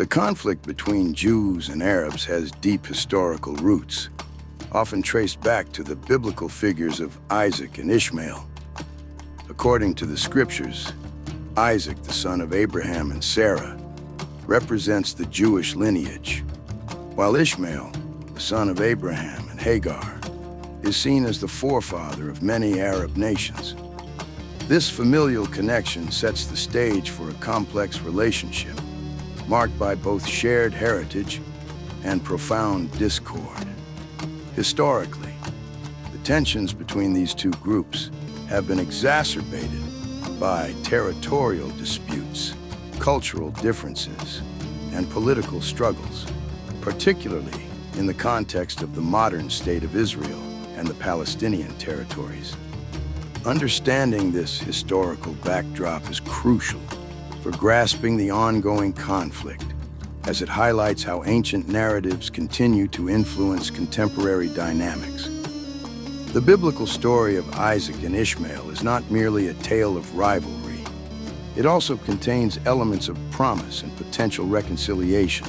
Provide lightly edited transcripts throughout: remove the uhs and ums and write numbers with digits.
The conflict between Jews and Arabs has deep historical roots, often traced back to the biblical figures of Isaac and Ishmael. According to the scriptures, Isaac, the son of Abraham and Sarah, represents the Jewish lineage, while Ishmael, the son of Abraham and Hagar, is seen as the forefather of many Arab nations. This familial connection sets the stage for a complex relationship, marked by both shared heritage and profound discord. Historically, the tensions between these two groups have been exacerbated by territorial disputes, cultural differences, and political struggles, particularly in the context of the modern state of Israel and the Palestinian territories. Understanding this historical backdrop is crucial for grasping the ongoing conflict, as it highlights how ancient narratives continue to influence contemporary dynamics. The biblical story of Isaac and Ishmael is not merely a tale of rivalry. It also contains elements of promise and potential reconciliation.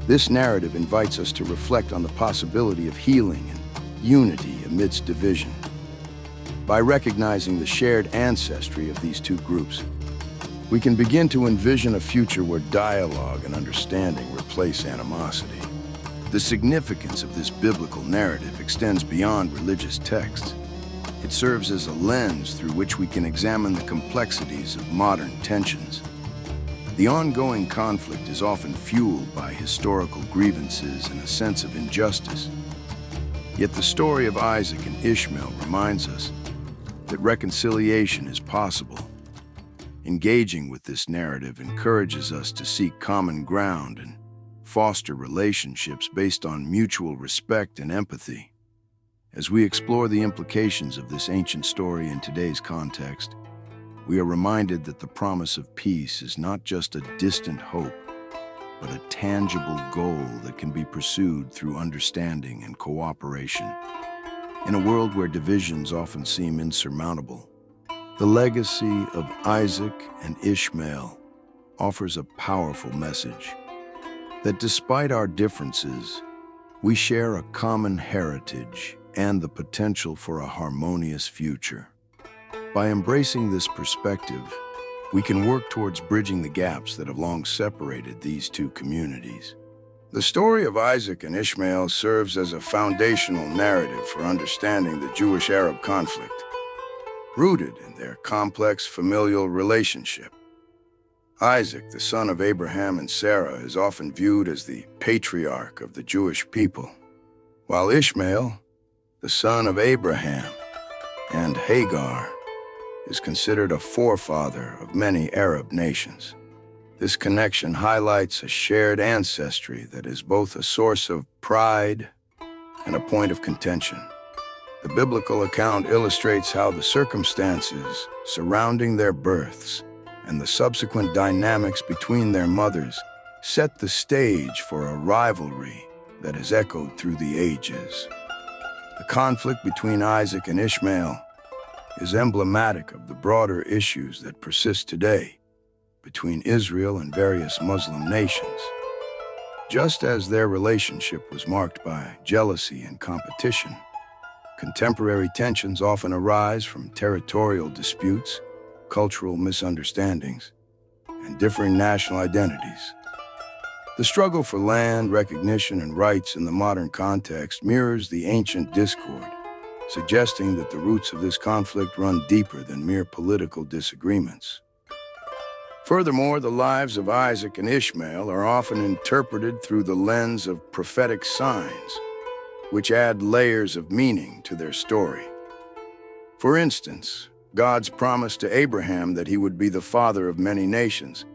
This narrative invites us to reflect on the possibility of healing and unity amidst division. By recognizing the shared ancestry of these two groups, we can begin to envision a future where dialogue and understanding replace animosity. The significance of this biblical narrative extends beyond religious texts. It serves as a lens through which we can examine the complexities of modern tensions. The ongoing conflict is often fueled by historical grievances and a sense of injustice. Yet the story of Isaac and Ishmael reminds us that reconciliation is possible. Engaging with this narrative encourages us to seek common ground and foster relationships based on mutual respect and empathy. As we explore the implications of this ancient story in today's context, we are reminded that the promise of peace is not just a distant hope, but a tangible goal that can be pursued through understanding and cooperation. In a world where divisions often seem insurmountable, the legacy of Isaac and Ishmael offers a powerful message that despite our differences, we share a common heritage and the potential for a harmonious future. By embracing this perspective, we can work towards bridging the gaps that have long separated these two communities. The story of Isaac and Ishmael serves as a foundational narrative for understanding the Jewish-Arab conflict, rooted in their complex familial relationship. Isaac, the son of Abraham and Sarah, is often viewed as the patriarch of the Jewish people, while Ishmael, the son of Abraham and Hagar, is considered a forefather of many Arab nations. This connection highlights a shared ancestry that is both a source of pride and a point of contention. The biblical account illustrates how the circumstances surrounding their births and the subsequent dynamics between their mothers set the stage for a rivalry that has echoed through the ages. The conflict between Isaac and Ishmael is emblematic of the broader issues that persist today between Israel and various Muslim nations. Just as their relationship was marked by jealousy and competition, contemporary tensions often arise from territorial disputes, cultural misunderstandings, and differing national identities. The struggle for land, recognition, and rights in the modern context mirrors the ancient discord, suggesting that the roots of this conflict run deeper than mere political disagreements. Furthermore, the lives of Isaac and Ishmael are often interpreted through the lens of prophetic signs, which add layers of meaning to their story. For instance, God's promise to Abraham that he would be the father of many nations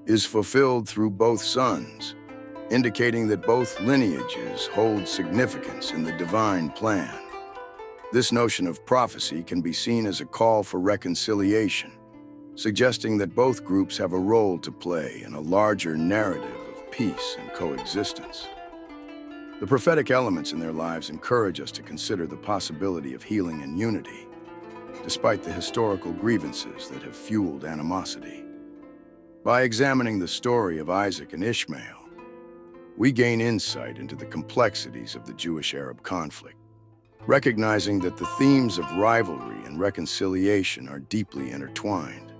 is fulfilled through both sons, indicating that both lineages hold significance in the divine plan. This notion of prophecy can be seen as a call for reconciliation, suggesting that both groups have a role to play in a larger narrative of peace and coexistence. The prophetic elements in their lives encourage us to consider the possibility of healing and unity, despite the historical grievances that have fueled animosity. By examining the story of Isaac and Ishmael, we gain insight into the complexities of the Jewish-Arab conflict, recognizing that the themes of rivalry and reconciliation are deeply intertwined.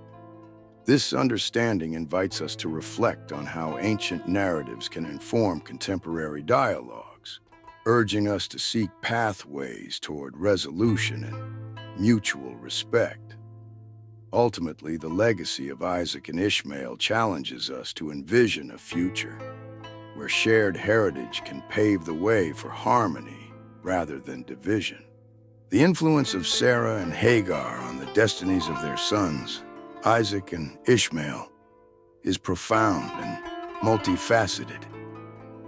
This understanding invites us to reflect on how ancient narratives can inform contemporary dialogues, urging us to seek pathways toward resolution and mutual respect. Ultimately, the legacy of Isaac and Ishmael challenges us to envision a future where shared heritage can pave the way for harmony rather than division. The influence of Sarah and Hagar on the destinies of their sons, Isaac and Ishmael, is profound and multifaceted,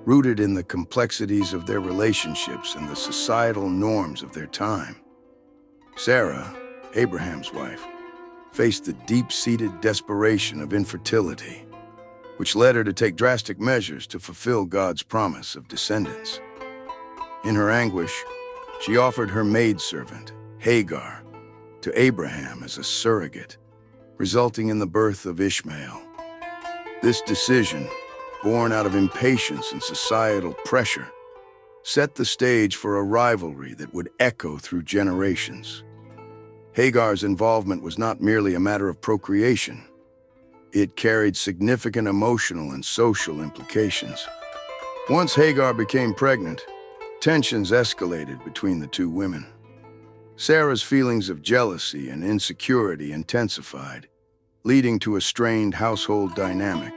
rooted in the complexities of their relationships and the societal norms of their time. Sarah, Abraham's wife, faced the deep-seated desperation of infertility, which led her to take drastic measures to fulfill God's promise of descendants. In her anguish, she offered her maidservant, Hagar, to Abraham as a surrogate, resulting in the birth of Ishmael. This decision, born out of impatience and societal pressure, set the stage for a rivalry that would echo through generations. Hagar's involvement was not merely a matter of procreation. It carried significant emotional and social implications. Once Hagar became pregnant, tensions escalated between the two women. Sarah's feelings of jealousy and insecurity intensified, leading to a strained household dynamic.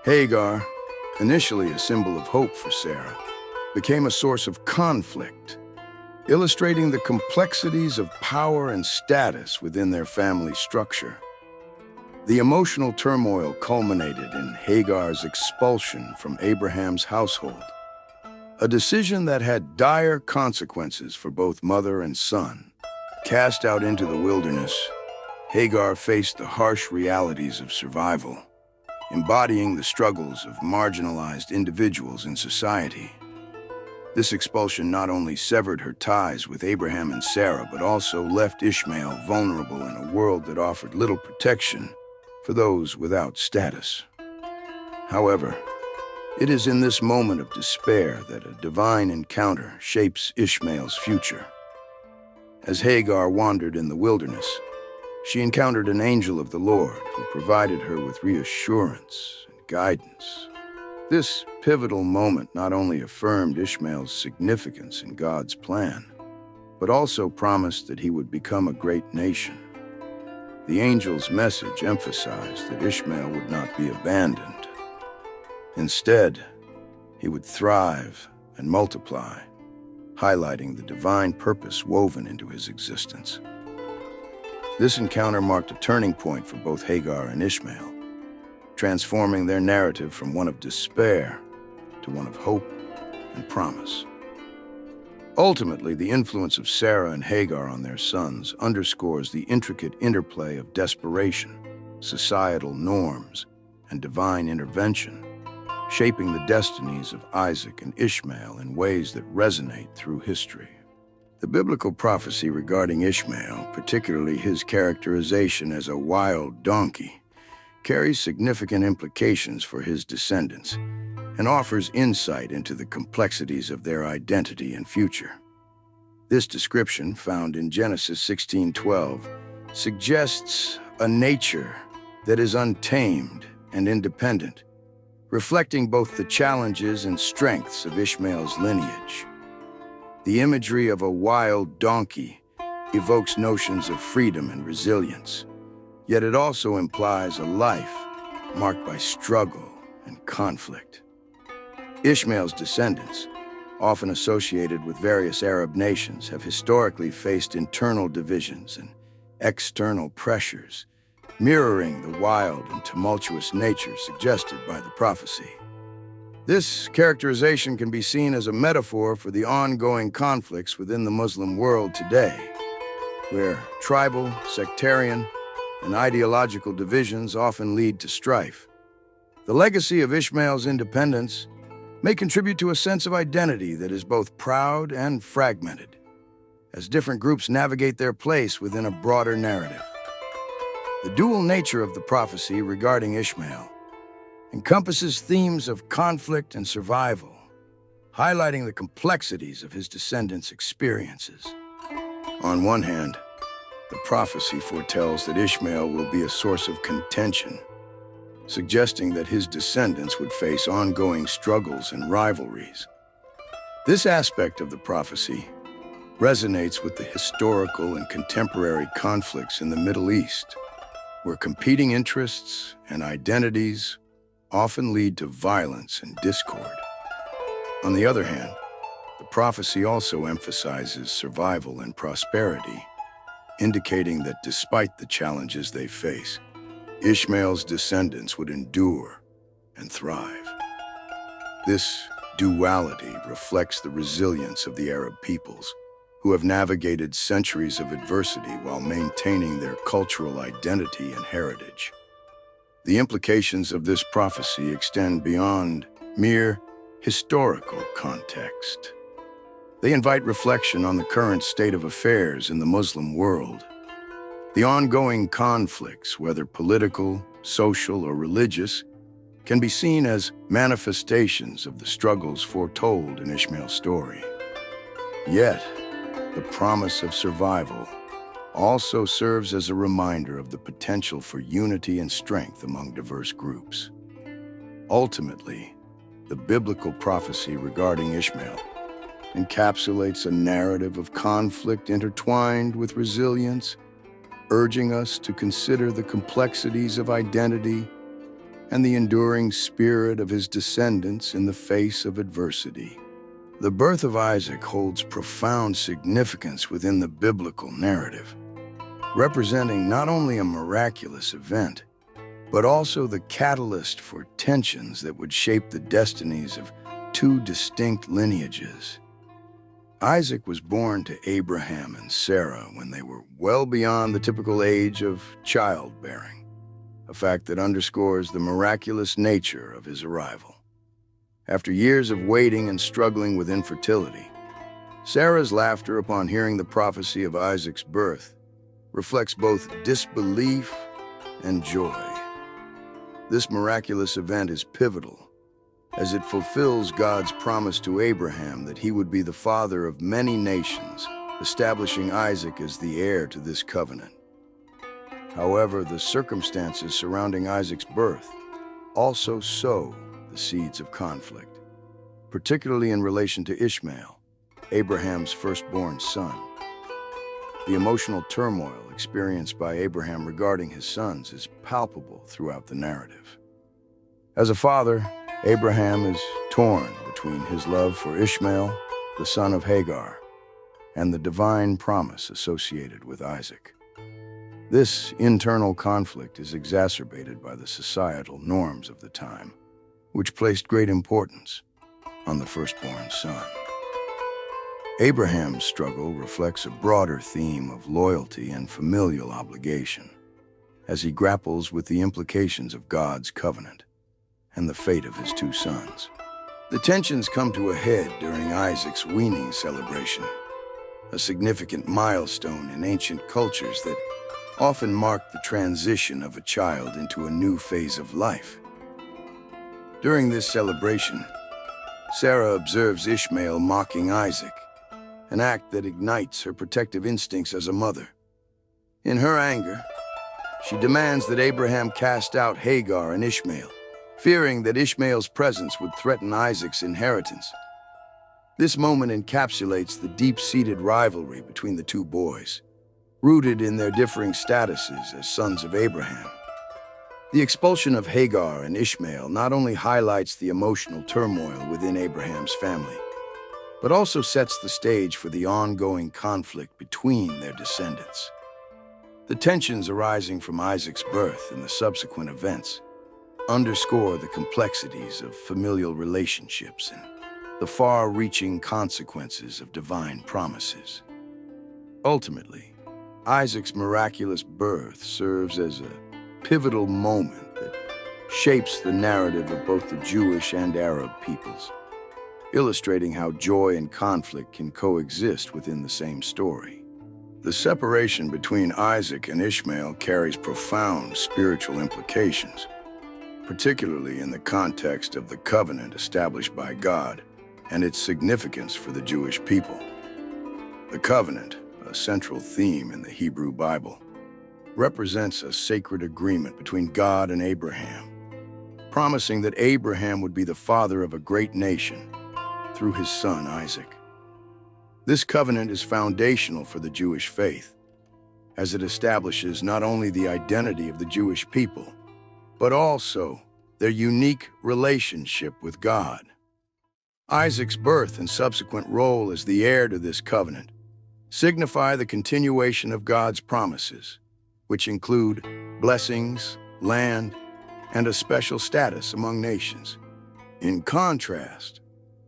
Hagar, initially a symbol of hope for Sarah, became a source of conflict, illustrating the complexities of power and status within their family structure. The emotional turmoil culminated in Hagar's expulsion from Abraham's household, a decision that had dire consequences for both mother and son. Cast out into the wilderness, Hagar faced the harsh realities of survival, embodying the struggles of marginalized individuals in society. This expulsion not only severed her ties with Abraham and Sarah, but also left Ishmael vulnerable in a world that offered little protection for those without status. However, it is in this moment of despair that a divine encounter shapes Ishmael's future. As Hagar wandered in the wilderness, she encountered an angel of the Lord who provided her with reassurance and guidance. This pivotal moment not only affirmed Ishmael's significance in God's plan, but also promised that he would become a great nation. The angel's message emphasized that Ishmael would not be abandoned. Instead, he would thrive and multiply, highlighting the divine purpose woven into his existence. This encounter marked a turning point for both Hagar and Ishmael, transforming their narrative from one of despair to one of hope and promise. Ultimately, the influence of Sarah and Hagar on their sons underscores the intricate interplay of desperation, societal norms, and divine intervention, shaping the destinies of Isaac and Ishmael in ways that resonate through history. The biblical prophecy regarding Ishmael, particularly his characterization as a wild donkey, carries significant implications for his descendants and offers insight into the complexities of their identity and future. This description, found in Genesis 16:12, suggests a nature that is untamed and independent, reflecting both the challenges and strengths of Ishmael's lineage. The imagery of a wild donkey evokes notions of freedom and resilience, yet it also implies a life marked by struggle and conflict. Ishmael's descendants, often associated with various Arab nations, have historically faced internal divisions and external pressures, mirroring the wild and tumultuous nature suggested by the prophecy. This characterization can be seen as a metaphor for the ongoing conflicts within the Muslim world today, where tribal, sectarian, and ideological divisions often lead to strife. The legacy of Ishmael's independence may contribute to a sense of identity that is both proud and fragmented, as different groups navigate their place within a broader narrative. The dual nature of the prophecy regarding Ishmael encompasses themes of conflict and survival, highlighting the complexities of his descendants' experiences. On one hand, the prophecy foretells that Ishmael will be a source of contention, suggesting that his descendants would face ongoing struggles and rivalries. This aspect of the prophecy resonates with the historical and contemporary conflicts in the Middle East, where competing interests and identities often lead to violence and discord. On the other hand, the prophecy also emphasizes survival and prosperity, indicating that despite the challenges they face, Ishmael's descendants would endure and thrive. This duality reflects the resilience of the Arab peoples, who have navigated centuries of adversity while maintaining their cultural identity and heritage. The implications of this prophecy extend beyond mere historical context. They invite reflection on the current state of affairs in the Muslim world. The ongoing conflicts, whether political, social, or religious, can be seen as manifestations of the struggles foretold in Ishmael's story. Yet, the promise of survival also serves as a reminder of the potential for unity and strength among diverse groups. Ultimately, the biblical prophecy regarding Ishmael encapsulates a narrative of conflict intertwined with resilience, urging us to consider the complexities of identity and the enduring spirit of his descendants in the face of adversity. The birth of Isaac holds profound significance within the biblical narrative, representing not only a miraculous event, but also the catalyst for tensions that would shape the destinies of two distinct lineages. Isaac was born to Abraham and Sarah when they were well beyond the typical age of childbearing, a fact that underscores the miraculous nature of his arrival. After years of waiting and struggling with infertility, Sarah's laughter upon hearing the prophecy of Isaac's birth reflects both disbelief and joy. This miraculous event is pivotal, as it fulfills God's promise to Abraham that he would be the father of many nations, establishing Isaac as the heir to this covenant. However, the circumstances surrounding Isaac's birth also sow the seeds of conflict, particularly in relation to Ishmael, Abraham's firstborn son. The emotional turmoil experienced by Abraham regarding his sons is palpable throughout the narrative. As a father, Abraham is torn between his love for Ishmael, the son of Hagar, and the divine promise associated with Isaac. This internal conflict is exacerbated by the societal norms of the time, which placed great importance on the firstborn son. Abraham's struggle reflects a broader theme of loyalty and familial obligation, as he grapples with the implications of God's covenant and the fate of his two sons. The tensions come to a head during Isaac's weaning celebration, a significant milestone in ancient cultures that often marked the transition of a child into a new phase of life. During this celebration, Sarah observes Ishmael mocking Isaac, an act that ignites her protective instincts as a mother. In her anger, she demands that Abraham cast out Hagar and Ishmael, fearing that Ishmael's presence would threaten Isaac's inheritance. This moment encapsulates the deep-seated rivalry between the two boys, rooted in their differing statuses as sons of Abraham. The expulsion of Hagar and Ishmael not only highlights the emotional turmoil within Abraham's family, but also sets the stage for the ongoing conflict between their descendants. The tensions arising from Isaac's birth and the subsequent events underscore the complexities of familial relationships and the far-reaching consequences of divine promises. Ultimately, Isaac's miraculous birth serves as a pivotal moment that shapes the narrative of both the Jewish and Arab peoples, illustrating how joy and conflict can coexist within the same story. The separation between Isaac and Ishmael carries profound spiritual implications, particularly in the context of the covenant established by God and its significance for the Jewish people. The covenant, a central theme in the Hebrew Bible, represents a sacred agreement between God and Abraham, promising that Abraham would be the father of a great nation through his son Isaac. This covenant is foundational for the Jewish faith, as it establishes not only the identity of the Jewish people, but also their unique relationship with God. Isaac's birth and subsequent role as the heir to this covenant signify the continuation of God's promises, which include blessings, land, and a special status among nations. In contrast,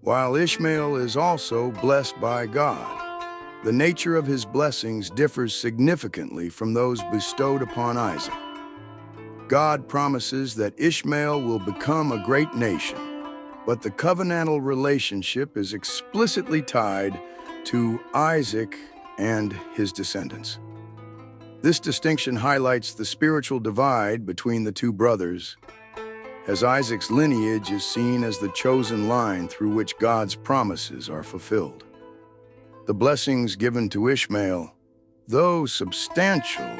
while Ishmael is also blessed by God, the nature of his blessings differs significantly from those bestowed upon Isaac. God promises that Ishmael will become a great nation, but the covenantal relationship is explicitly tied to Isaac and his descendants. This distinction highlights the spiritual divide between the two brothers, as Isaac's lineage is seen as the chosen line through which God's promises are fulfilled. The blessings given to Ishmael, though substantial,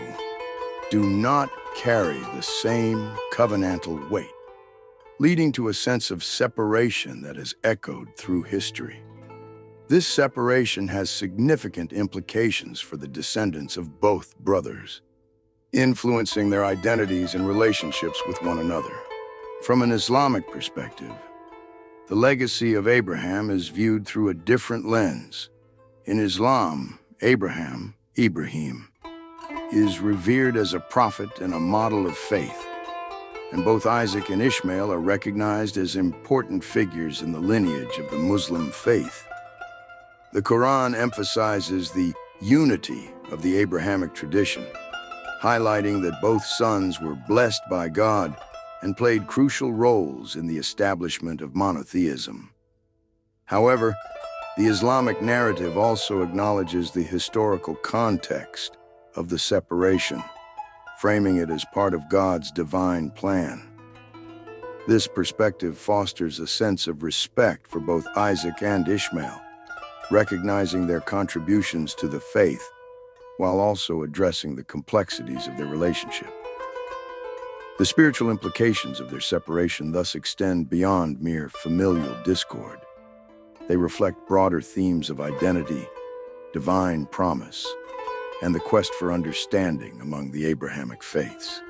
do not carry the same covenantal weight, leading to a sense of separation that is echoed through history. This separation has significant implications for the descendants of both brothers, influencing their identities and relationships with one another. From an Islamic perspective, the legacy of Abraham is viewed through a different lens. In Islam, Ibrahim, is revered as a prophet and a model of faith, and both Isaac and Ishmael are recognized as important figures in the lineage of the Muslim faith. The Quran emphasizes the unity of the Abrahamic tradition, highlighting that both sons were blessed by God and played crucial roles in the establishment of monotheism. However, the Islamic narrative also acknowledges the historical context of the separation, framing it as part of God's divine plan. This perspective fosters a sense of respect for both Isaac and Ishmael, recognizing their contributions to the faith while also addressing the complexities of their relationship. The spiritual implications of their separation thus extend beyond mere familial discord. They reflect broader themes of identity, divine promise, and the quest for understanding among the Abrahamic faiths.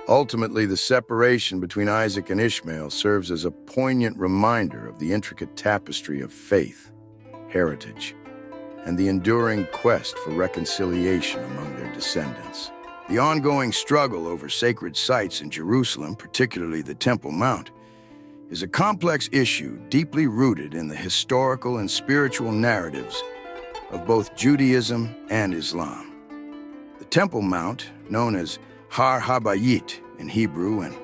Ultimately, the separation between Isaac and Ishmael serves as a poignant reminder of the intricate tapestry of faith, heritage, and the enduring quest for reconciliation among their descendants. The ongoing struggle over sacred sites in Jerusalem, particularly the Temple Mount, is a complex issue deeply rooted in the historical and spiritual narratives of both Judaism and Islam. The Temple Mount, known as Har Habayit in Hebrew and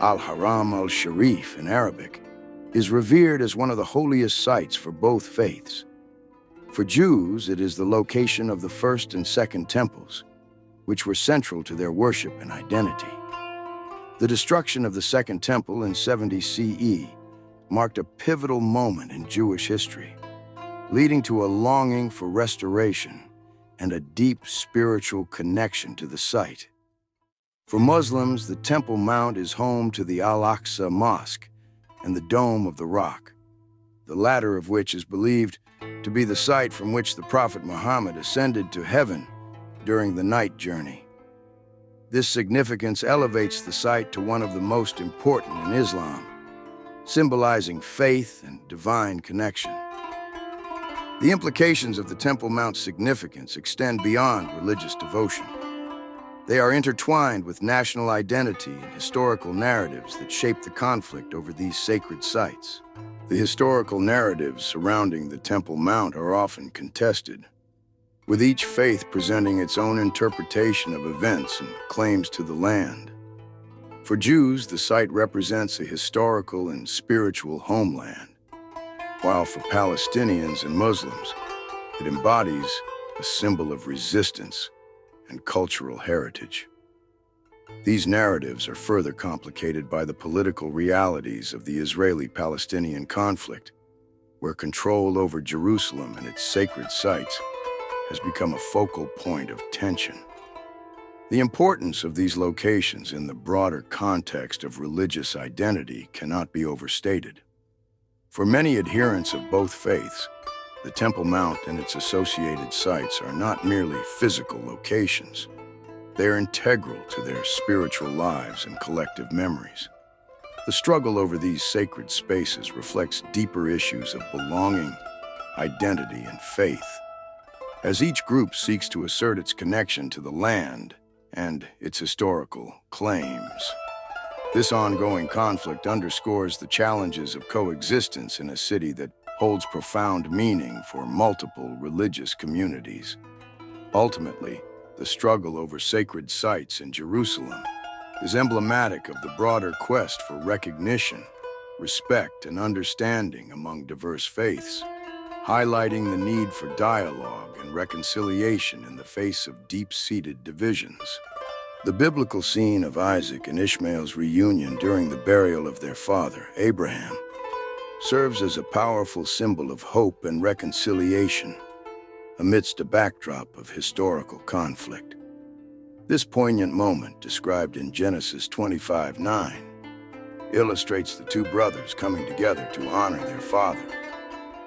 Al-Haram al-Sharif in Arabic, is revered as one of the holiest sites for both faiths. For Jews, it is the location of the first and second temples, which were central to their worship and identity. The destruction of the Second Temple in 70 CE marked a pivotal moment in Jewish history, leading to a longing for restoration and a deep spiritual connection to the site. For Muslims, the Temple Mount is home to the Al-Aqsa Mosque and the Dome of the Rock, the latter of which is believed to be the site from which the Prophet Muhammad ascended to heaven during the night journey. This significance elevates the site to one of the most important in Islam, symbolizing faith and divine connection. The implications of the Temple Mount's significance extend beyond religious devotion. They are intertwined with national identity and historical narratives that shape the conflict over these sacred sites. The historical narratives surrounding the Temple Mount are often contested, with each faith presenting its own interpretation of events and claims to the land. For Jews, the site represents a historical and spiritual homeland, while for Palestinians and Muslims, it embodies a symbol of resistance and cultural heritage. These narratives are further complicated by the political realities of the Israeli-Palestinian conflict, where control over Jerusalem and its sacred sites has become a focal point of tension. The importance of these locations in the broader context of religious identity cannot be overstated. For many adherents of both faiths, the Temple Mount and its associated sites are not merely physical locations. They are integral to their spiritual lives and collective memories. The struggle over these sacred spaces reflects deeper issues of belonging, identity, and faith, as each group seeks to assert its connection to the land and its historical claims. This ongoing conflict underscores the challenges of coexistence in a city that holds profound meaning for multiple religious communities. Ultimately, the struggle over sacred sites in Jerusalem is emblematic of the broader quest for recognition, respect, and understanding among diverse faiths, highlighting the need for dialogue and reconciliation in the face of deep-seated divisions. The biblical scene of Isaac and Ishmael's reunion during the burial of their father, Abraham, serves as a powerful symbol of hope and reconciliation amidst a backdrop of historical conflict. This poignant moment, described in Genesis 25:9, illustrates the two brothers coming together to honor their father,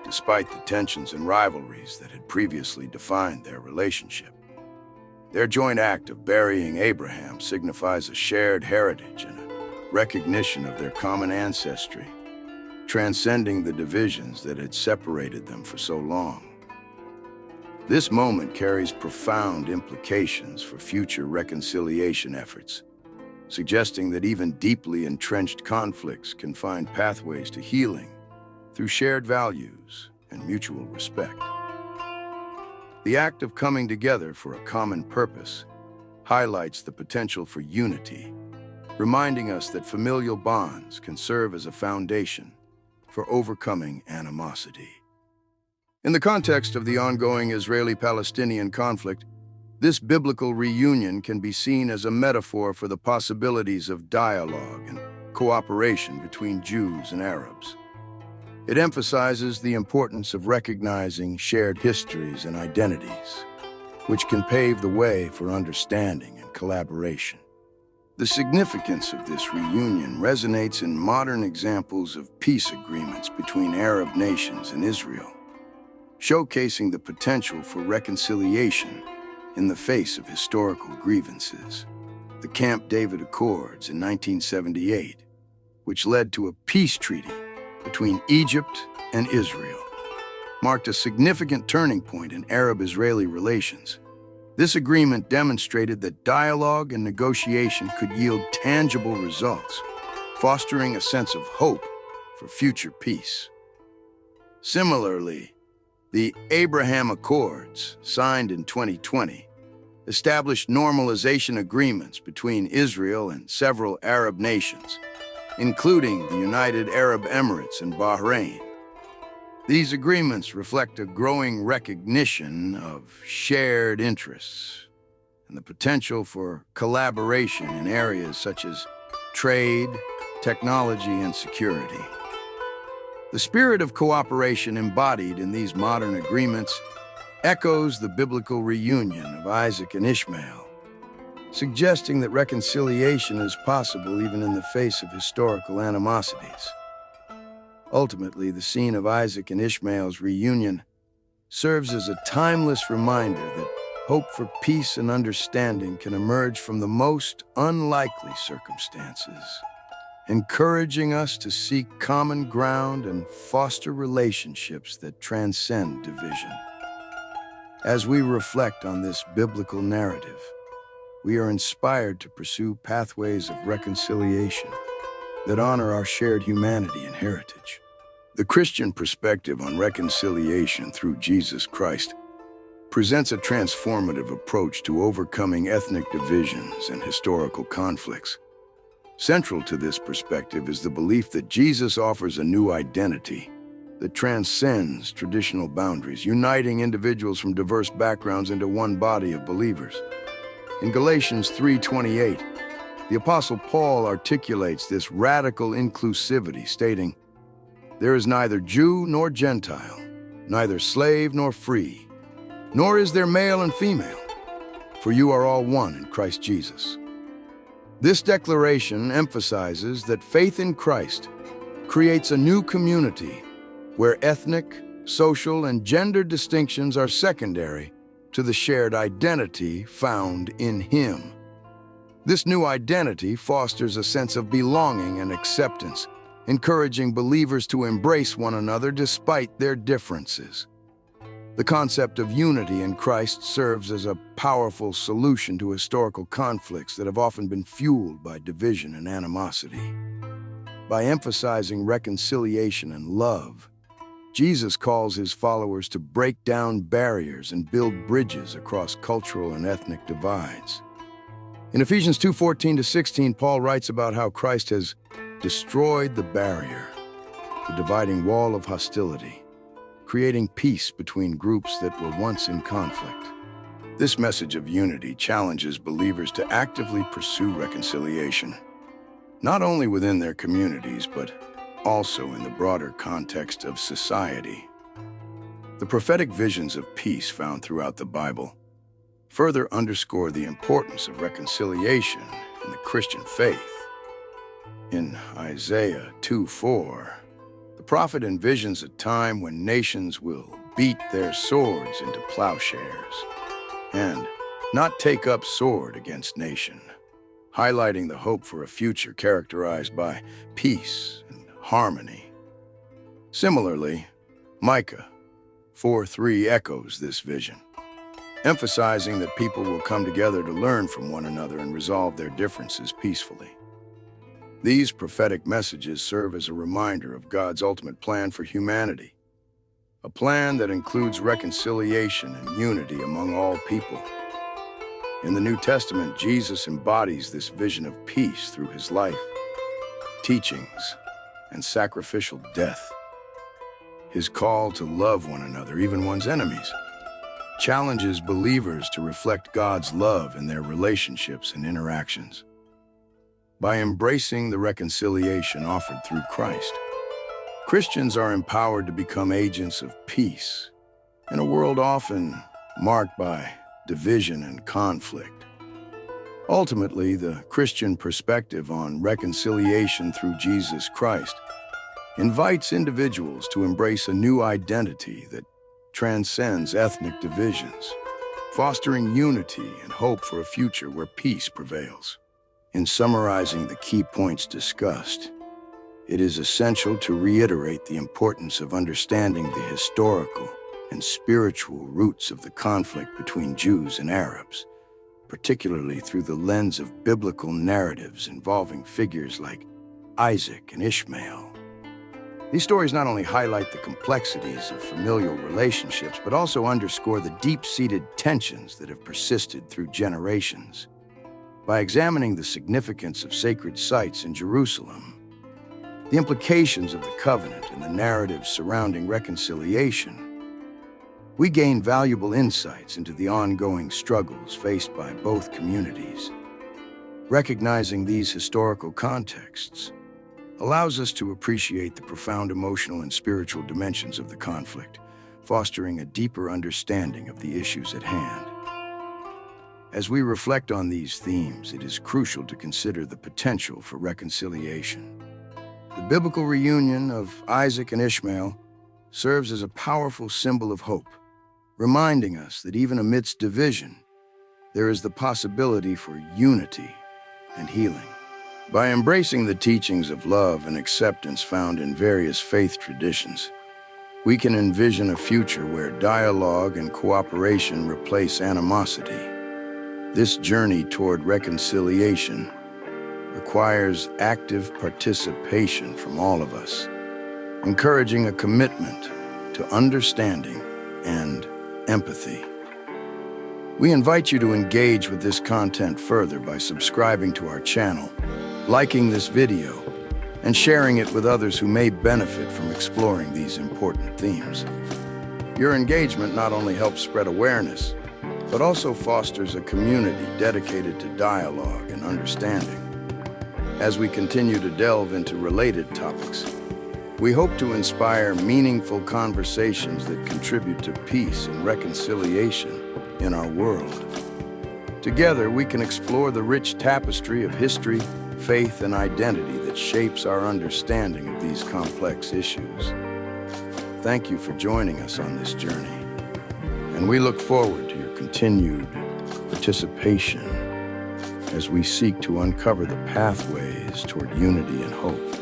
despite the tensions and rivalries that had previously defined their relationship. Their joint act of burying Abraham signifies a shared heritage and a recognition of their common ancestry, transcending the divisions that had separated them for so long. This moment carries profound implications for future reconciliation efforts, suggesting that even deeply entrenched conflicts can find pathways to healing through shared values and mutual respect. The act of coming together for a common purpose highlights the potential for unity, reminding us that familial bonds can serve as a foundation for overcoming animosity. In the context of the ongoing Israeli-Palestinian conflict, this biblical reunion can be seen as a metaphor for the possibilities of dialogue and cooperation between Jews and Arabs. It emphasizes the importance of recognizing shared histories and identities, which can pave the way for understanding and collaboration. The significance of this reunion resonates in modern examples of peace agreements between Arab nations and Israel, showcasing the potential for reconciliation in the face of historical grievances. The Camp David Accords in 1978, which led to a peace treaty between Egypt and Israel, marked a significant turning point in Arab-Israeli relations. This agreement demonstrated that dialogue and negotiation could yield tangible results, fostering a sense of hope for future peace. Similarly, the Abraham Accords, signed in 2020, established normalization agreements between Israel and several Arab nations, including the United Arab Emirates and Bahrain. These agreements reflect a growing recognition of shared interests and the potential for collaboration in areas such as trade, technology, and security. The spirit of cooperation embodied in these modern agreements echoes the biblical reunion of Isaac and Ishmael, suggesting that reconciliation is possible even in the face of historical animosities. Ultimately, the scene of Isaac and Ishmael's reunion serves as a timeless reminder that hope for peace and understanding can emerge from the most unlikely circumstances, encouraging us to seek common ground and foster relationships that transcend division. As we reflect on this biblical narrative, we are inspired to pursue pathways of reconciliation that honor our shared humanity and heritage. The Christian perspective on reconciliation through Jesus Christ presents a transformative approach to overcoming ethnic divisions and historical conflicts. Central to this perspective is the belief that Jesus offers a new identity, that transcends traditional boundaries, uniting individuals from diverse backgrounds into one body of believers. In Galatians 3:28, the Apostle Paul articulates this radical inclusivity, stating, "There is neither Jew nor Gentile, neither slave nor free, nor is there male and female, for you are all one in Christ Jesus." This declaration emphasizes that faith in Christ creates a new community where ethnic, social, and gender distinctions are secondary to the shared identity found in Him. This new identity fosters a sense of belonging and acceptance, encouraging believers to embrace one another despite their differences. The concept of unity in Christ serves as a powerful solution to historical conflicts that have often been fueled by division and animosity. By emphasizing reconciliation and love, Jesus calls His followers to break down barriers and build bridges across cultural and ethnic divides. In Ephesians 2:14-16, Paul writes about how Christ has destroyed the barrier, the dividing wall of hostility, creating peace between groups that were once in conflict. This message of unity challenges believers to actively pursue reconciliation, not only within their communities, but also in the broader context of society. The prophetic visions of peace found throughout the Bible further underscore the importance of reconciliation in the Christian faith. In Isaiah 2:4, the prophet envisions a time when nations will beat their swords into plowshares and not take up sword against nation, highlighting the hope for a future characterized by peace and harmony. Similarly, Micah 4:3 echoes this vision, emphasizing that people will come together to learn from one another and resolve their differences peacefully. These prophetic messages serve as a reminder of God's ultimate plan for humanity, a plan that includes reconciliation and unity among all people. In the New Testament, Jesus embodies this vision of peace through His life, teachings, and sacrificial death. His call to love one another, even one's enemies, challenges believers to reflect God's love in their relationships and interactions. By embracing the reconciliation offered through Christ, Christians are empowered to become agents of peace in a world often marked by division and conflict. Ultimately, the Christian perspective on reconciliation through Jesus Christ invites individuals to embrace a new identity that transcends ethnic divisions, fostering unity and hope for a future where peace prevails. In summarizing the key points discussed, it is essential to reiterate the importance of understanding the historical and spiritual roots of the conflict between Jews and Arabs, particularly through the lens of biblical narratives involving figures like Isaac and Ishmael. These stories not only highlight the complexities of familial relationships, but also underscore the deep-seated tensions that have persisted through generations. By examining the significance of sacred sites in Jerusalem, the implications of the covenant, and the narratives surrounding reconciliation, we gain valuable insights into the ongoing struggles faced by both communities. Recognizing these historical contexts allows us to appreciate the profound emotional and spiritual dimensions of the conflict, fostering a deeper understanding of the issues at hand. As we reflect on these themes, it is crucial to consider the potential for reconciliation. The biblical reunion of Isaac and Ishmael serves as a powerful symbol of hope, reminding us that even amidst division, there is the possibility for unity and healing. By embracing the teachings of love and acceptance found in various faith traditions, we can envision a future where dialogue and cooperation replace animosity. This journey toward reconciliation requires active participation from all of us, encouraging a commitment to understanding and empathy. We invite you to engage with this content further by subscribing to our channel, liking this video, and sharing it with others who may benefit from exploring these important themes. Your engagement not only helps spread awareness, but also fosters a community dedicated to dialogue and understanding. As we continue to delve into related topics, we hope to inspire meaningful conversations that contribute to peace and reconciliation in our world. Together, we can explore the rich tapestry of history, faith, and identity that shapes our understanding of these complex issues. Thank you for joining us on this journey, and we look forward to your continued participation as we seek to uncover the pathways toward unity and hope.